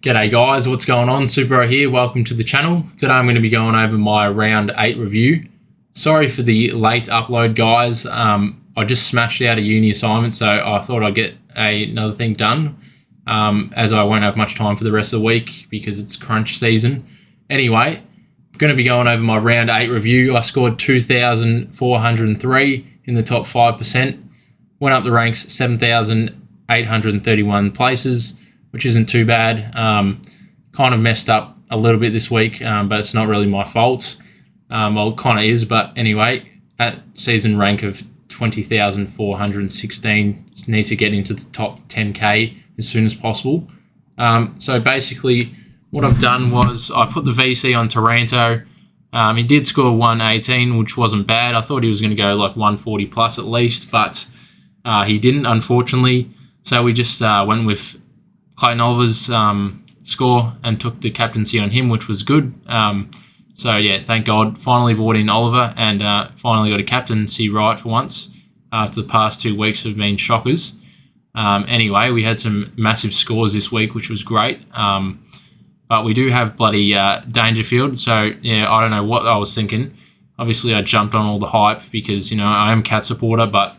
G'day guys, what's going on? Superoach here, welcome to the channel. Today I'm going to be going over my round 8 review. Sorry for the late upload guys, I just smashed out a uni assignment, so I thought I'd get another thing done as I won't have much time for the rest of the week because it's crunch season. Anyway, I'm going to be going over my round 8 review. I scored 2,403 in the top 5%, went up the ranks 7,831 places, which isn't too bad. Kind of messed up a little bit this week, but it's not really my fault. Well, it kind of is, but anyway, at season rank of 20,416, need to get into the top 10K as soon as possible. So basically, what I've done was I put the VC on Taranto. He did score 118, which wasn't bad. I thought he was going to go like 140 plus at least, but he didn't, unfortunately. So we just went with Clayton Oliver's score and took the captaincy on him, which was good. So yeah, thank God, finally brought in Oliver and finally got a captaincy right for once after the past 2 weeks have been shockers. Anyway, we had some massive scores this week, which was great. But we do have bloody Dangerfield, so yeah, I don't know what I was thinking. Obviously, I jumped on all the hype because, you know, I am Cat supporter, but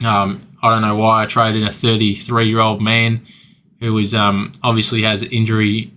I don't know why I traded a 33-year-old man who is obviously has injury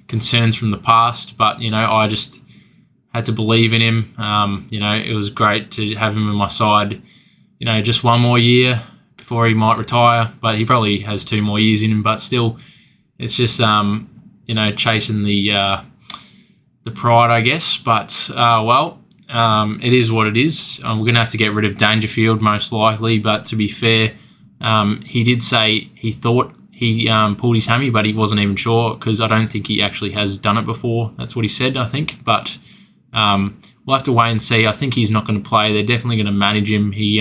concerns from the past, but, you know, I just had to believe in him. You know, it was great to have him in my side, you know, just one more year before he might retire, but he probably has 2 more years in him, but still, it's just, you know, chasing the pride, I guess, but, well, it is what it is. We're going to have to get rid of Dangerfield most likely, but to be fair, he did say he thought he pulled his hammy, but he wasn't even sure because I don't think he actually has done it before. That's what he said, I think. But we'll have to wait and see. I think he's not going to play. They're definitely going to manage him. He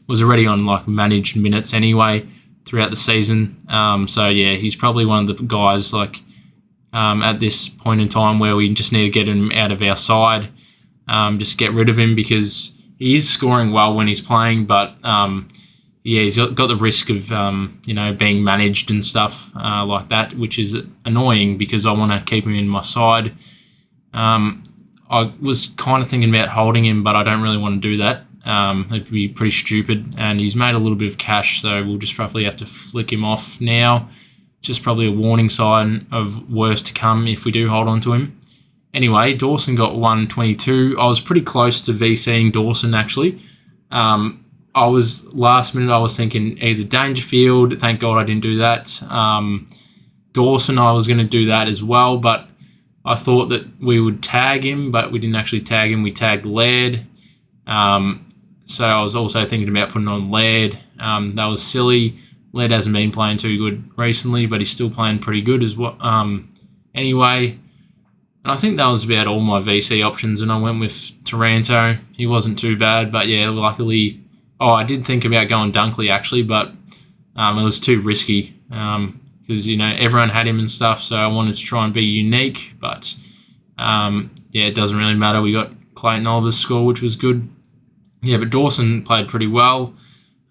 was already on like managed minutes anyway throughout the season. So yeah, he's probably one of the guys like at this point in time where we just need to get him out of our side. Just get rid of him because he is scoring well when he's playing, but yeah, he's got the risk of, you know, being managed and stuff like that, which is annoying because I want to keep him in my side. I was kind of thinking about holding him, but I don't really want to do that. It'd be pretty stupid, and he's made a little bit of cash, so we'll just roughly have to flick him off now. Just probably a warning sign of worse to come if we do hold on to him. Anyway, Dawson got 122. I was pretty close to VCing Dawson, actually. I was last minute. I was thinking either Dangerfield. Thank God I didn't do that. Dawson, I was going to do that as well, but I thought that we would tag him, but we didn't actually tag him. We tagged Laird. So I was also thinking about putting on Laird. That was silly. Laird hasn't been playing too good recently, but he's still playing pretty good as well. Anyway, and I think that was about all my VC options, and I went with Taranto. He wasn't too bad, but yeah, luckily. Oh, I did think about going Dunkley actually, but it was too risky because, you know, everyone had him and stuff, so I wanted to try and be unique, but yeah, it doesn't really matter. We got Clayton Oliver's score, which was good. Yeah, but Dawson played pretty well.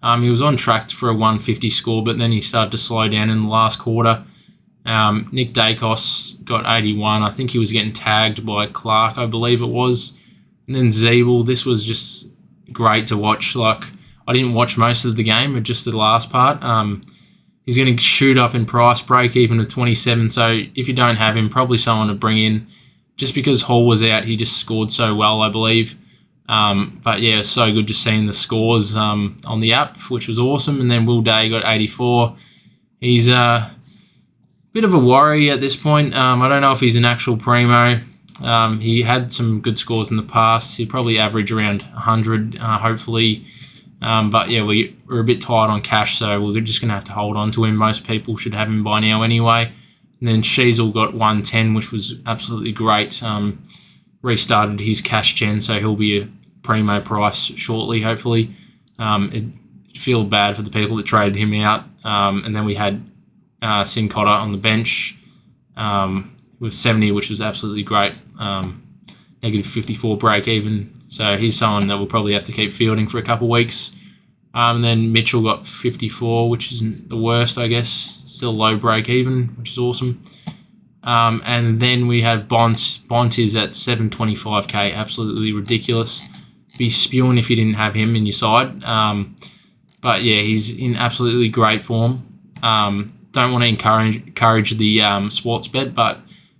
He was on track for a 150 score, but then he started to slow down in the last quarter. Nick Dacos got 81. I think he was getting tagged by Clark, I believe it was. And then Zeeble, this was just great to watch. Like, I didn't watch most of the game, but just the last part. He's going to shoot up in price, break even to 27. So if you don't have him, probably someone to bring in. Just because Hall was out, he just scored so well, I believe. But yeah, it's so good just seeing the scores on the app, which was awesome. And then Will Day got 84. He's a bit of a worry at this point. I don't know if he's an actual primo. He had some good scores in the past. He'd probably average around 100, hopefully. But yeah, we're a bit tight on cash, so we're just going to have to hold on to him. Most people should have him by now anyway. And then Sheasel got 110, which was absolutely great. Restarted his cash gen, so he'll be a primo price shortly, hopefully. It'd feel bad for the people that traded him out. And then we had Sin Cotter on the bench with 70, which was absolutely great. Negative 54 break even. So he's someone that we'll probably have to keep fielding for a couple of weeks. And then Mitchell got 54, which isn't the worst, I guess. Still low break even, which is awesome. And then we have Bont. Bont is at 725k, absolutely ridiculous. Be spewing if you didn't have him in your side. But yeah, he's in absolutely great form. Don't want to encourage the sports bet, but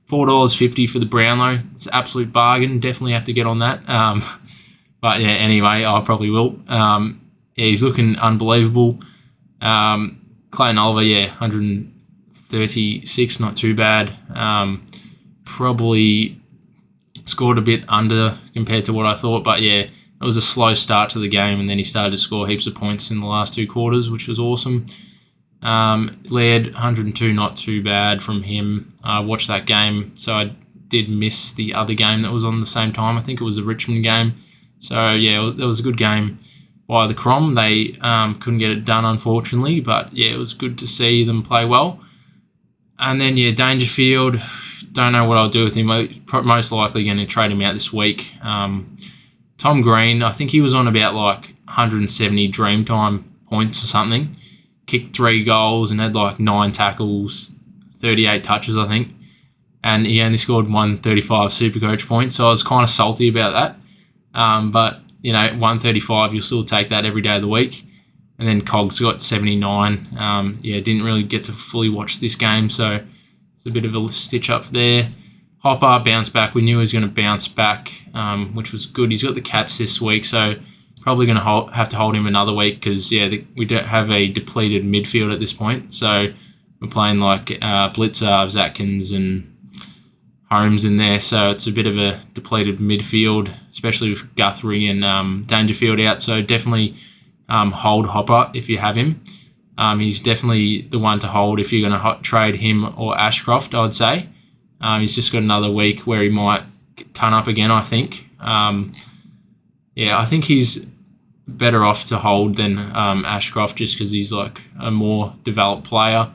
$4.50 for the Brownlow. It's an absolute bargain. Definitely have to get on that. But yeah, anyway, I probably will. Yeah, he's looking unbelievable. Clayton Oliver, yeah, 136, not too bad. Probably scored a bit under compared to what I thought, but yeah, it was a slow start to the game, and then he started to score heaps of points in the last 2 quarters, which was awesome. Laird, 102, not too bad from him. I watched that game, so I did miss the other game that was on the same time. I think it was the Richmond game. So yeah, that was a good game by the Crom. They couldn't get it done, unfortunately, but yeah, it was good to see them play well. And then yeah, Dangerfield, don't know what I'll do with him. Most likely going to trade him out this week. Tom Green, I think he was on about like 170 Dreamtime points or something. Kicked 3 goals and had like 9 tackles, 38 touches, I think. And he only scored 135 Supercoach points, so I was kind of salty about that. But, you know, 135, you'll still take that every day of the week. And then Cogs got 79. Yeah, didn't really get to fully watch this game, so it's a bit of a stitch up there. Hopper bounced back. We knew he was going to bounce back, which was good. He's got the Cats this week, so probably going to have to hold him another week because, yeah, we don't have a depleted midfield at this point. So we're playing like Blitzer, Zatkins and Holmes in there. So it's a bit of a depleted midfield, especially with Guthrie and Dangerfield out. So definitely hold Hopper if you have him. He's definitely the one to hold if you're going to trade him or Ashcroft, I would say. He's just got another week where he might turn up again, I think. Yeah, I think he's better off to hold than Ashcroft just because he's like a more developed player.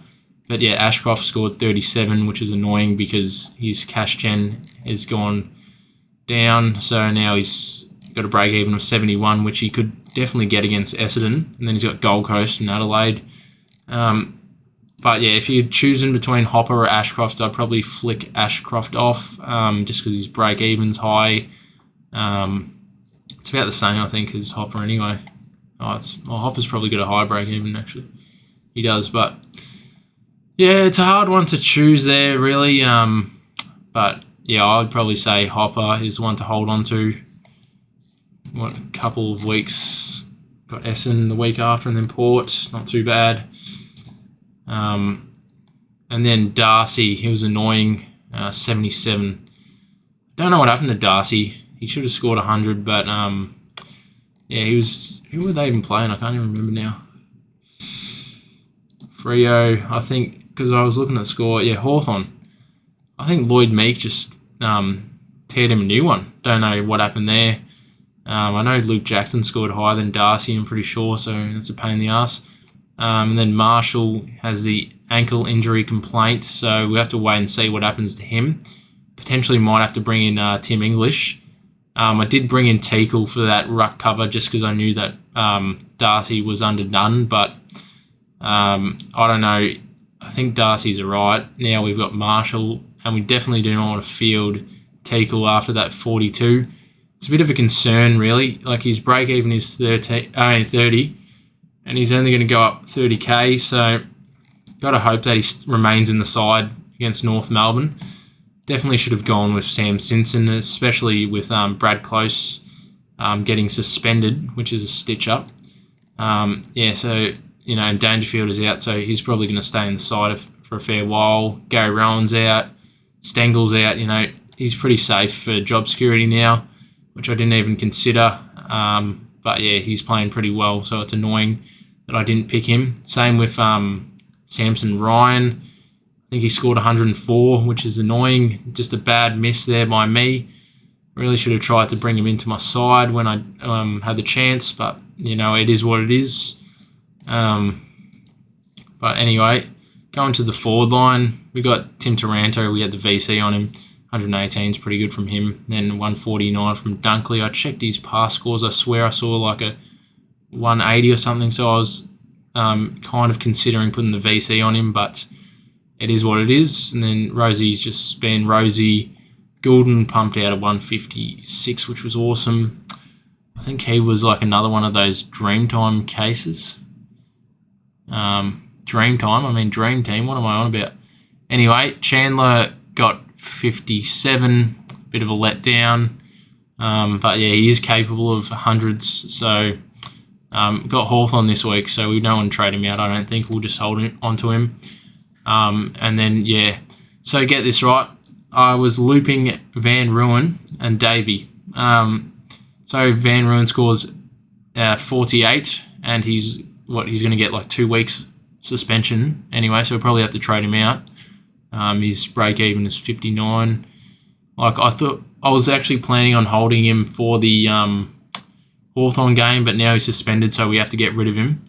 But yeah, Ashcroft scored 37, which is annoying because his cash gen has gone down. So now he's got a break even of 71, which he could definitely get against Essendon. And then he's got Gold Coast and Adelaide. But yeah, if you're choosing between Hopper or Ashcroft, I'd probably flick Ashcroft off just because his break even's high. It's about the same, I think, as Hopper anyway. Hopper's probably got a high break even, actually. He does, but yeah, it's a hard one to choose there, really. But yeah, I'd probably say Hopper is the one to hold on to. A couple of weeks, got Essendon the week after, and then Port, not too bad. And then Darcy, he was annoying, 77. Don't know what happened to Darcy. He should have scored 100, but yeah, he was. Who were they even playing? I can't even remember now. Freo, I think, because I was looking at the score. Yeah, Hawthorn. I think Lloyd Meek just teared him a new one. Don't know what happened there. I know Luke Jackson scored higher than Darcy, I'm pretty sure, so that's a pain in the ass. And then Marshall has the ankle injury complaint, so we have to wait and see what happens to him. Potentially might have to bring in Tim English. I did bring in Teakle for that ruck cover just because I knew that Darcy was underdone, but I don't know. I think Darcy's alright. Now we've got Marshall, and we definitely do not want to field Teakle after that 42. It's a bit of a concern, really. Like, his break-even is 30, and he's only going to go up 30k, so got to hope that he remains in the side against North Melbourne. Definitely should have gone with Sam Simpson, especially with Brad Close getting suspended, which is a stitch up. Yeah, so, you know, and Dangerfield is out, so he's probably going to stay in the side for a fair while. Gary Rowan's out. Stengel's out, you know. He's pretty safe for job security now, which I didn't even consider. But yeah, he's playing pretty well, so it's annoying that I didn't pick him. Same with Samson Ryan. I think he scored 104, which is annoying. Just a bad miss there by me. Really should have tried to bring him into my side when I had the chance, but, you know, it is what it is. But anyway, going to the forward line, we got Tim Taranto. We had the VC on him. 118 is pretty good from him. Then 149 from Dunkley. I checked his pass scores. I swear I saw like a 180 or something. So I was kind of considering putting the VC on him, but it is what it is. And then Rosie's just been Rosie. Goulden pumped out a 156, which was awesome. I think he was like another one of those Dreamtime cases. Dreamtime, I mean Dream Team, what am I on about? Anyway, Chandler got 57, bit of a letdown. But yeah, he is capable of hundreds. So got Hawthorn this week, so we don't want to trade him out, I don't think. We'll just hold on to him. And then, yeah, so get this right. I was looping Van Ruin and Davey. So Van Ruin scores 48, and he's going to get like 2 weeks suspension anyway, so we'll probably have to trade him out. His break even is 59. Like, I thought I was actually planning on holding him for the Hawthorn game, but now he's suspended, so we have to get rid of him.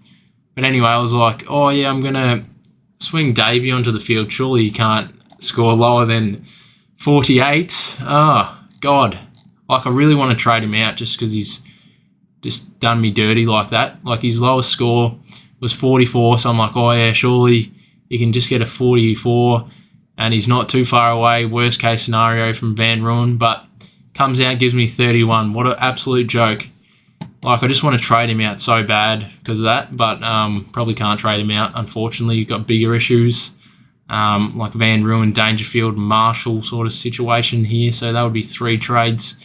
But anyway, I was like, oh yeah, I'm going to swing Davey onto the field. Surely he can't score lower than 48. Oh, God. Like, I really want to trade him out just because he's just done me dirty like that. Like, his lowest score was 44, so I'm like, oh yeah, surely he can just get a 44, and he's not too far away, worst case scenario from Van Ruin, but comes out, gives me 31. What an absolute joke. Like, I just want to trade him out so bad because of that, but probably can't trade him out, unfortunately. You've got bigger issues, like Van Ruin, Dangerfield, Marshall sort of situation here, so that would be 3 trades.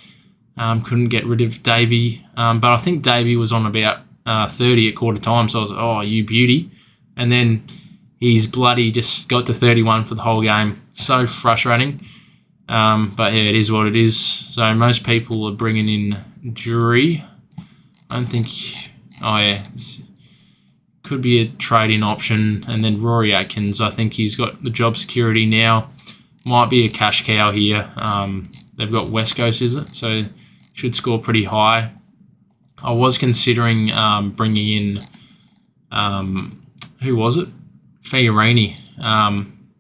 Couldn't get rid of Davey, but I think Davey was on about 30 at quarter time, so I was like, oh, you beauty. And then he's bloody just got to 31 for the whole game. So frustrating. But yeah, it is what it is. So most people are bringing in Jury. I don't think... Oh yeah, could be a trade-in option. And then Rory Atkins, I think he's got the job security now. Might be a cash cow here. They've got West Coast, is it? So should score pretty high. I was considering bringing in... who was it? Fiorini.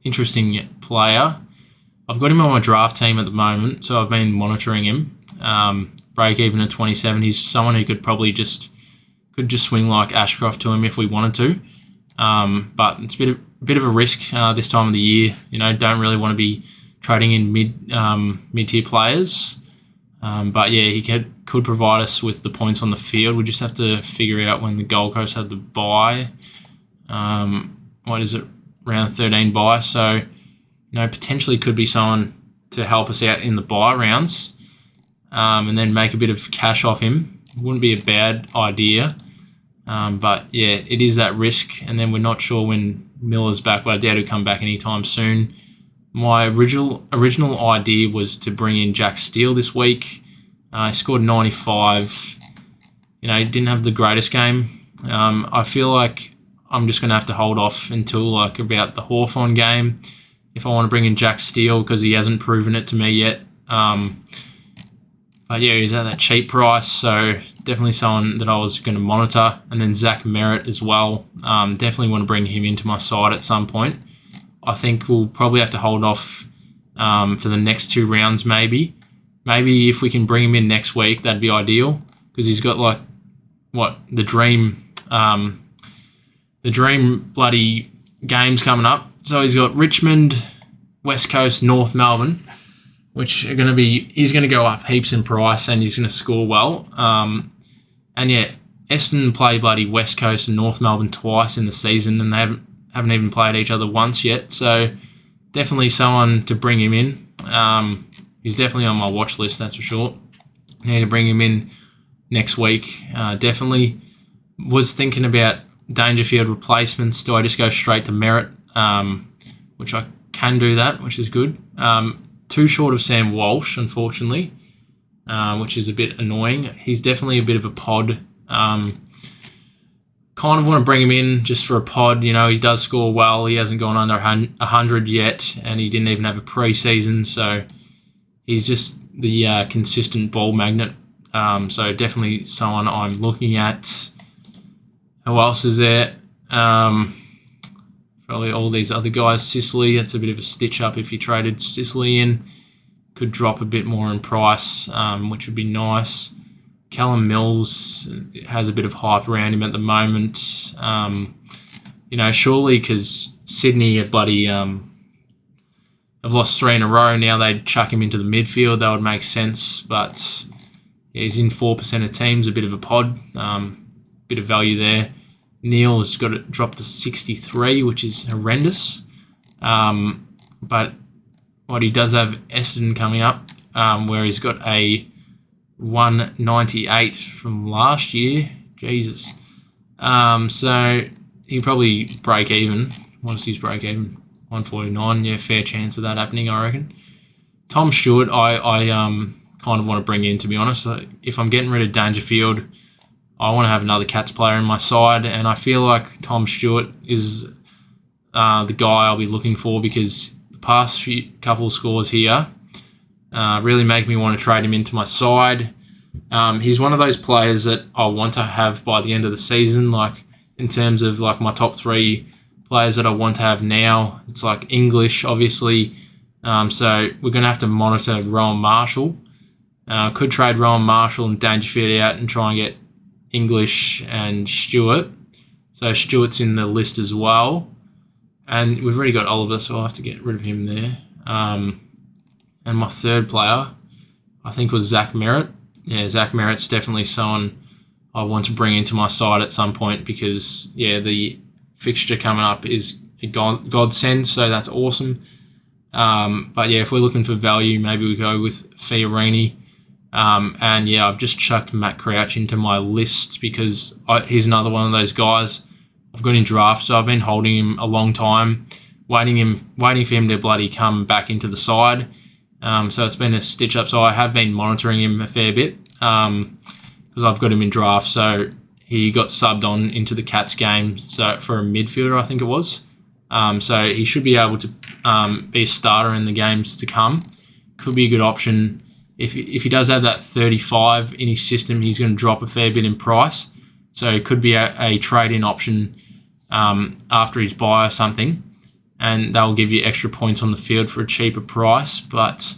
Interesting player. I've got him on my draft team at the moment, so I've been monitoring him. Break even at 27. He's someone who could probably just swing like Ashcroft to him if we wanted to. But it's a bit of a risk this time of the year. You know, don't really want to be trading in mid-tier players. But yeah, he could provide us with the points on the field. We just have to figure out when the Gold Coast have the bye. What is it? Round 13 bye. So, you know, potentially could be someone to help us out in the bye rounds. And then make a bit of cash off him. Wouldn't be a bad idea. But yeah, it is that risk. And then we're not sure when Miller's back, but I doubt he'll come back anytime soon. My original idea was to bring in Jack Steele this week. He scored 95. You know, he didn't have the greatest game. I feel like I'm just going to have to hold off until like about the Hawthorn game if I want to bring in Jack Steele because he hasn't proven it to me yet. But yeah, he's at that cheap price, so definitely someone that I was going to monitor. And then Zach Merritt as well. Definitely want to bring him into my side at some point. I think we'll probably have to hold off for the next 2 rounds maybe. Maybe if we can bring him in next week, that'd be ideal because he's got like, the dream bloody games coming up. So he's got Richmond, West Coast, North Melbourne, which are going to be... He's going to go up heaps in price and he's going to score well. And yeah, Essendon play bloody West Coast and North Melbourne twice in the season and they haven't even played each other once yet. So definitely someone to bring him in. He's definitely on my watch list, that's for sure. Need to bring him in next week. Definitely was thinking about Dangerfield replacements. Do I just go straight to Merritt? Which I can do that, which is good. Too short of Sam Walsh, unfortunately, which is a bit annoying. He's definitely a bit of a pod. Kind of want to bring him in just for a pod. You know, he does score well. He hasn't gone under 100 yet, and he didn't even have a pre-season, so he's just the consistent ball magnet. So definitely someone I'm looking at. Who else is there? Probably all these other guys. Sicily, that's a bit of a stitch up if you traded Sicily in. Could drop a bit more in price, which would be nice. Callum Mills has a bit of hype around him at the moment. Surely because Sydney are bloody have lost 3 in a row. Now they'd chuck him into the midfield. That would make sense. But yeah, he's in 4% of teams, a bit of a pod. Bit of value there. Neil has got it dropped to 63, which is horrendous. But what he does have Essendon coming up, where he's got a 198 from last year. Jesus. So he'll probably break even. What's his break even? 149. Yeah, fair chance of that happening, I reckon. Tom Stewart, I kind of want to bring in, to be honest. If I'm getting rid of Dangerfield, I want to have another Cats player in my side, and I feel like Tom Stewart is the guy I'll be looking for, because the past couple of scores here really make me want to trade him into my side. He's one of those players that I want to have by the end of the season, like in terms of like my top 3 players that I want to have now. It's like English, obviously. So we're going to have to monitor Rowan Marshall. Could trade Rowan Marshall and Dangerfield out and try and get English and Stewart. So Stewart's in the list as well. And we've already got Oliver, so I'll have to get rid of him there. And my third player, I think, was Zach Merritt. Yeah, Zach Merritt's definitely someone I want to bring into my side at some point, because, yeah, the fixture coming up is a godsend, so that's awesome. But, yeah, if we're looking for value, maybe we go with Fiorini. And, yeah, I've just chucked Matt Crouch into my list because he's another one of those guys I've got in draft, so I've been holding him a long time, waiting for him to bloody come back into the side. So it's been a stitch up. So I have been monitoring him a fair bit because I've got him in draft. So he got subbed on into the Cats game, so for a midfielder, I think it was. So he should be able to be a starter in the games to come. Could be a good option. If he does have that 35 in his system, he's going to drop a fair bit in price. So it could be a trade-in option after his buy or something. And they'll give you extra points on the field for a cheaper price, but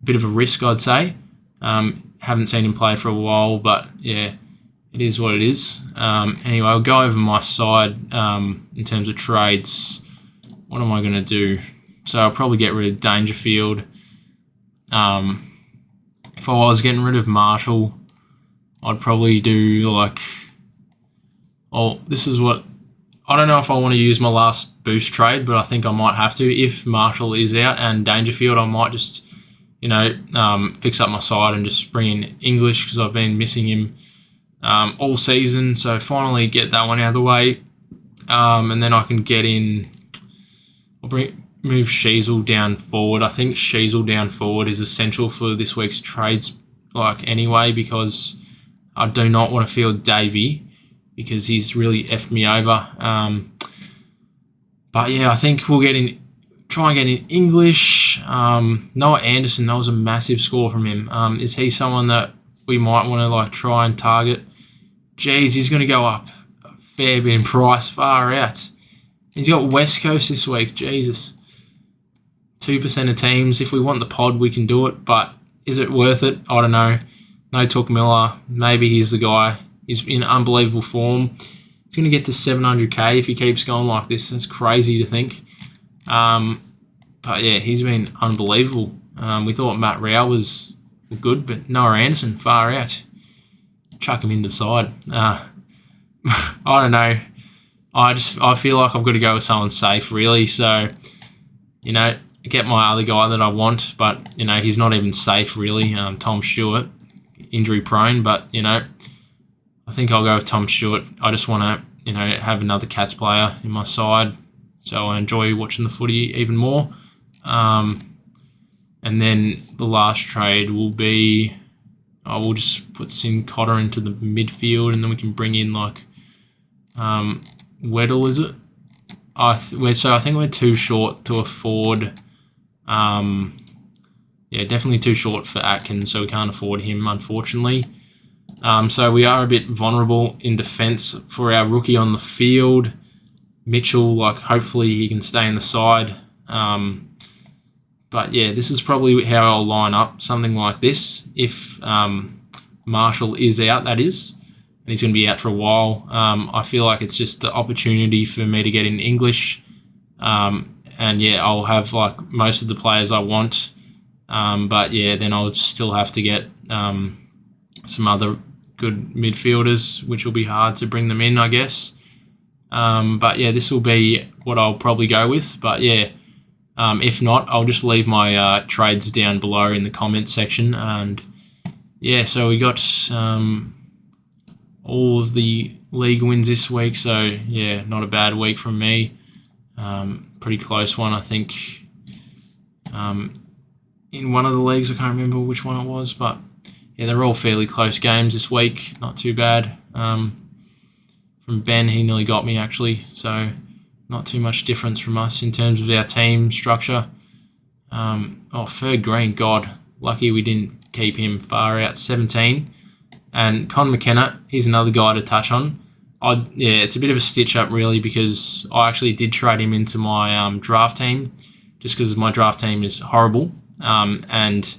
a bit of a risk, I'd say. Haven't seen him play for a while, but yeah, it is what it is. Anyway, I'll go over my side in terms of trades. What am I going to do? So I'll probably get rid of Dangerfield. If I was getting rid of Marshall, I'd probably do like... Oh, this is what... I don't know if I want to use my last boost trade, but I think I might have to. If Marshall is out and Dangerfield, I might just, fix up my side and just bring in English, because I've been missing him all season. So finally get that one out of the way. And then I can get in... move Sheasel down forward. I think Sheasel down forward is essential for this week's trades, anyway, because I do not want to field Davey, because he's really effed me over. But yeah, I think we'll try and get in English. Noah Anderson, that was a massive score from him. Is he someone that we might want to try and target? Jeez, he's going to go up a fair bit in price, far out. He's got West Coast this week, Jesus. 2% of teams. If we want the pod, we can do it, but is it worth it? I don't know. No Took Miller. Maybe he's the guy. He's in unbelievable form. He's going to get to 700k if he keeps going like this. That's crazy to think. But yeah, he's been unbelievable. We thought Matt Rao was good, but Noah Anderson, far out. Chuck him in the side. I don't know. I feel like I've got to go with someone safe, really. So, get my other guy that I want, but, he's not even safe, really. Tom Stewart, injury prone, but, I think I'll go with Tom Stewart. I just want to, have another Cats player in my side, so I enjoy watching the footy even more. And then the last trade will be, we'll just put Sin Cotter into the midfield, and then we can bring in Weddle, is it? So I think we're too short to afford. Definitely too short for Atkins, so we can't afford him, unfortunately. So we are a bit vulnerable in defence for our rookie on the field. Mitchell, hopefully he can stay in the side. But yeah, this is probably how I'll line up, something like this. If Marshall is out, that is, and he's going to be out for a while. I feel like it's just the opportunity for me to get in English. And yeah, I'll have like most of the players I want. But yeah, then I'll still have to get some other good midfielders, which will be hard to bring them in, I guess. But yeah, this will be what I'll probably go with. But yeah, if not, I'll just leave my trades down below in the comments section. And yeah, so we got all of the league wins this week. So yeah, not a bad week from me. Pretty close one, I think. In one of the leagues, I can't remember which one it was, but yeah, they're all fairly close games this week. Not too bad. From Ben, he nearly got me actually, so not too much difference from us in terms of our team structure. Ferg Green, God, lucky we didn't keep him far out, 17. And Con McKenna, he's another guy to touch on. It's a bit of a stitch up really, because I actually did trade him into my draft team, just because my draft team is horrible, and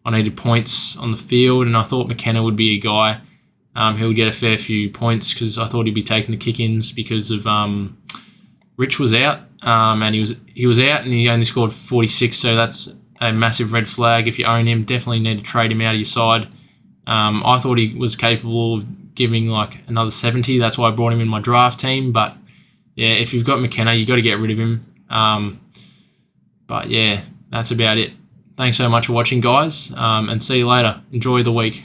I needed points on the field, and I thought McKenna would be a guy who would get a fair few points, because I thought he'd be taking the kick-ins because of Rich was out, and he was out, and he only scored 46, so that's a massive red flag. If you own him, definitely need to trade him out of your side. I thought he was capable of giving like another 70. That's why I brought him in my draft team. But yeah, if you've got McKenna, you got to get rid of him. But yeah, that's about it. Thanks so much for watching, guys, and see you later. Enjoy the week.